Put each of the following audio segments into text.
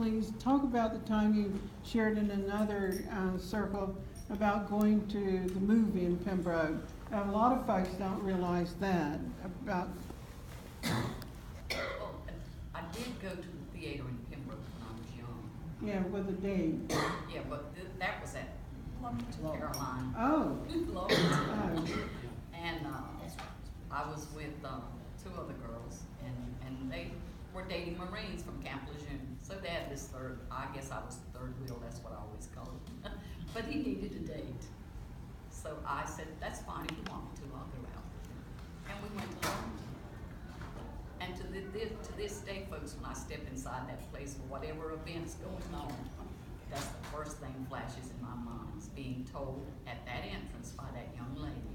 please talk about the time you shared in another circle about going to the movie in Pembroke. A lot of folks don't realize that about. Well, I did go to the theater in Pembroke when I was young. Yeah, with a date. Yeah, but that was at Lumberton, Carolina. Oh. Lumberton. Oh. And I was with two other girls, and they were dating Marines from Camp Lejeune. So they had this third, I guess I was the third wheel, that's what I always called it. But he needed a date. So I said, that's fine, if you want me to, I'll go out with you. And we went to Lumberton. And to this day, folks, when I step inside that place for whatever event's going on, that's the first thing flashes in my mind, is being told at that entrance by that young lady.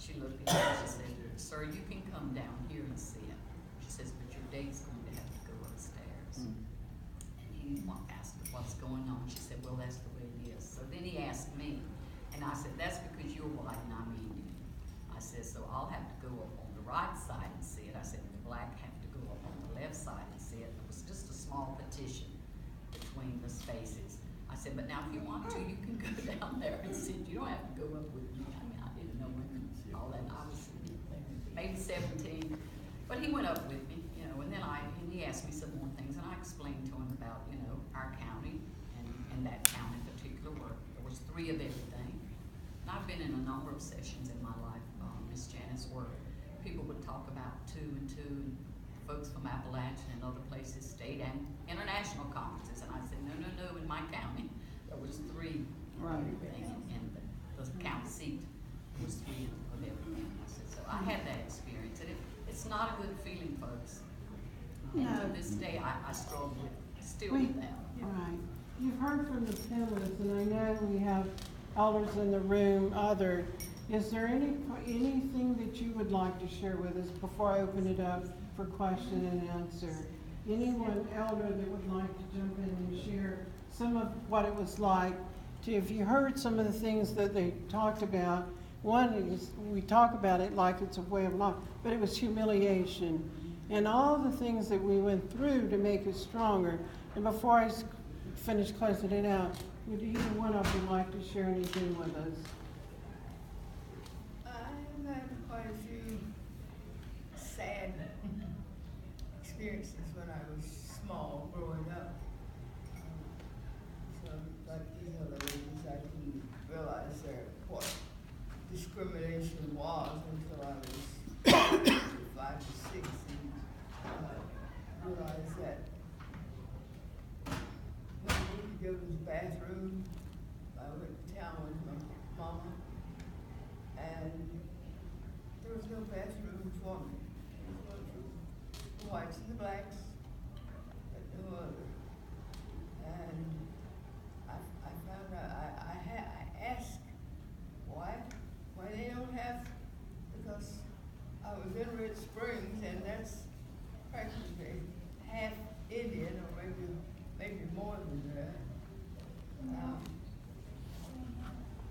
She looked at me and she said, sir, you can come down here and see it. She says, but your date's going to have to go upstairs. And he asked her what's going on. She said, well, that's the way it is. So then he asked me, and I said, that's because you're white and I'm Indian. I said, so I'll have to go up on the right side and see it. I said, the black have to go up on the left side and see it. It was just a small petition between the spaces. I said, but now if you want to, you can go down there and see it. You don't have to go up with me. I mean, I didn't know all that. I was maybe 17, but he went up with me, you know, and then he asked me some more things, and I explained to him about, you know, our county and that town in particular, where there was 3 of everything. And I've been in a number of sessions in my life, Miss Janice, where people would talk about 2 and 2, and folks from Appalachian and other places, state and international conferences, and I said, no, in my county, there was 3 Right. of everything, and the county seat was 3 of everything. I said, so I had that experience, and it's not a good feeling, folks. And No. to this day, I struggle still We- with that. Right. You've heard from the panelists, and I know we have elders in the room, other. Is there anything that you would like to share with us before I open it up for question and answer? Anyone elder that would like to jump in and share some of what it was like if you heard some of the things that they talked about. One is, we talk about it like it's a way of life, but it was humiliation and all the things that we went through to make us stronger. And before I finish closing it out, would either one of you like to share anything with us? I've had quite a few sad experiences when I was small growing up. So, like these other ladies, I didn't realize what discrimination was until I was 5 or 6, and realized that when I needed to go to the bathroom, I went to town with my mama, and there was no bathroom for me. There was one for the whites and the blacks, but no other. And I found out, I asked why they don't have, because I was in Red Springs, and that's practically half Indian, or maybe more than that.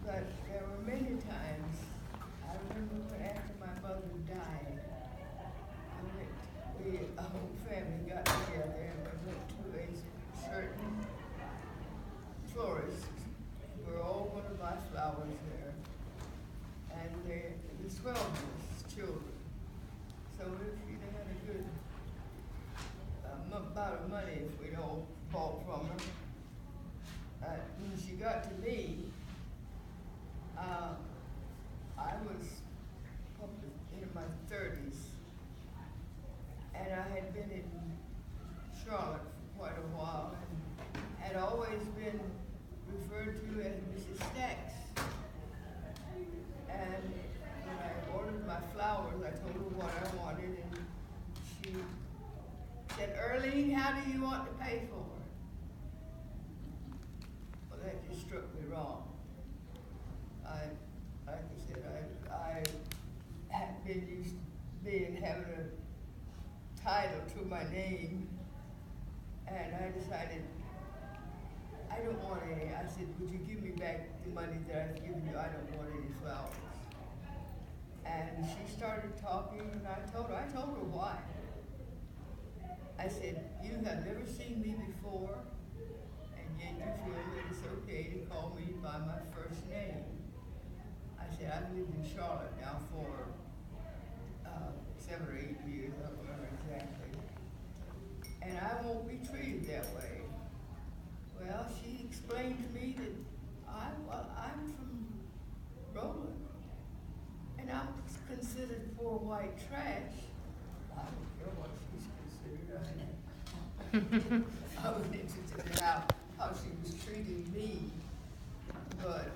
But there were many times, I remember when after my mother died, the whole family got together and we went to a certain florist. We were all going to buy flowers there. And the 12 of us children. So they had a good amount of money if we'd all bought from her. When she got to me, I was probably in my 30s, and I had been in Charlotte for quite a while, and had always been referred to as Mrs. Stacks. And when I ordered my flowers, I told her what I wanted, and she said, "Earlene, how do you want to pay for it?" Well, that just struck me wrong. Like I said, I had been used to having a title to my name, and I decided I don't want any. I said, "Would you give me back the money that I've given you? I don't want any flowers." And she started talking, and I told her why. I said, "You have never seen me before. said, I've lived in Charlotte now for 7 or 8 years, I don't remember exactly. And I won't be treated that way. Well, she explained to me that I'm from Roland, and I'm considered poor white trash. I don't care what she's considered. I was interested in how she was treating me, but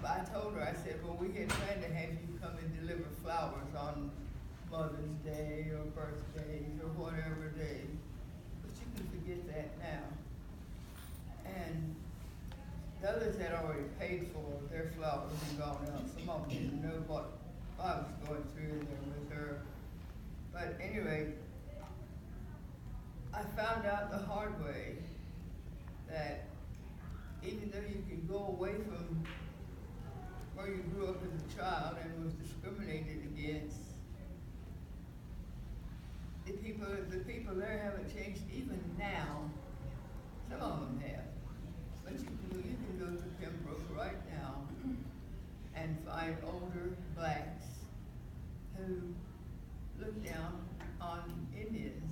I told her, I said, well, we had planned to have you come and deliver flowers on Mother's Day or birthdays or whatever day, but you can forget that now. And the others had already paid for their flowers and gone out. Some of them didn't know what I was going through in there with her. But anyway, I found out the hard way that even though you can go away from where you grew up as a child and was discriminated against, the people there haven't changed even now. Some of them have. But you can go to Pembroke right now and find older blacks who look down on Indians.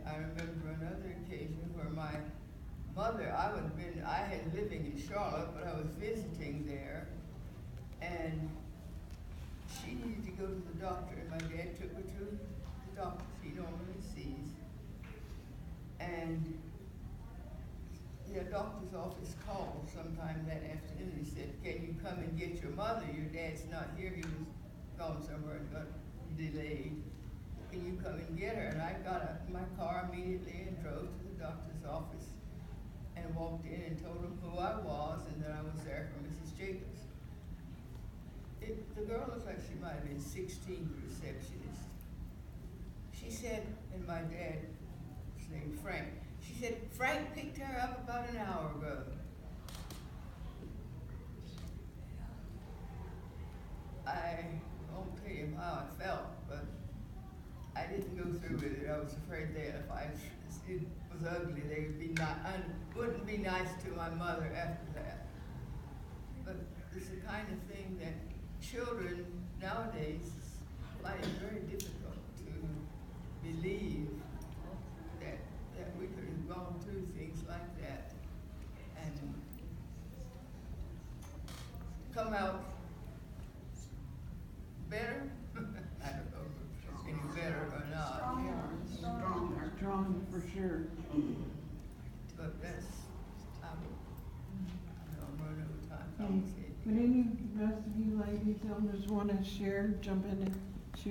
I remember another occasion where my mother, I had living in Charlotte, but I was visiting there, and she needed to go to the doctor, and my dad took her to the doctor she normally sees. And the doctor's office called sometime that afternoon. He said, can you come and get your mother? Your dad's not here. He was gone somewhere and got delayed. Can you come and get her? And I got up in my car immediately and drove to the doctor's office and walked in and told him who I was and that I was there for Mrs. Jacobs. The girl looked like she might have been 16, the receptionist. She said, and my dad, his name Frank, she said, Frank picked her up about an hour ago. I won't tell you how I felt, but I didn't go through with it. I was afraid that if it was ugly, they would be wouldn't be nice to my mother after that. But it's the kind of thing that children nowadays find it very difficult to believe that we could have gone through things like that and come out better. I don't know if it's any better or not. Strong for sure. But that's, I'm running out of time. Would any rest of you ladies, elders want to share, jump in?